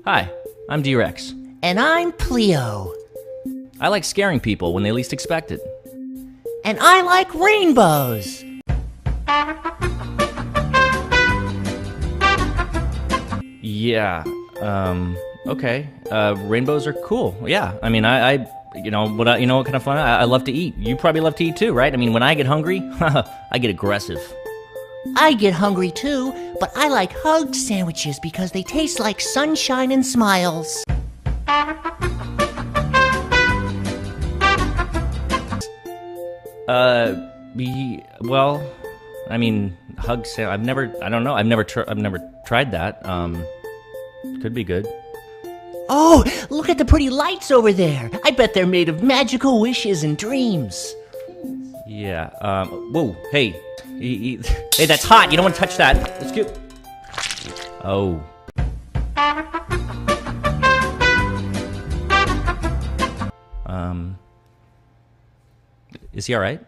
Hi, I'm D-Rex. And I'm Pleo. I like scaring people when they least expect it. And I like rainbows. Yeah, okay. Rainbows are cool. Yeah, I mean, you know what kind of fun? I love to eat. You probably love to eat too, right? I mean, when I get hungry, I get aggressive. I get hungry too, but I like hug sandwiches because they taste like sunshine and smiles. Well, I mean, I've never tried that. Could be good. Oh, look at the pretty lights over there. I bet they're made of magical wishes and dreams. Yeah, whoa, hey, hey, that's hot, you don't want to touch that. Let's go. Oh. Is he alright?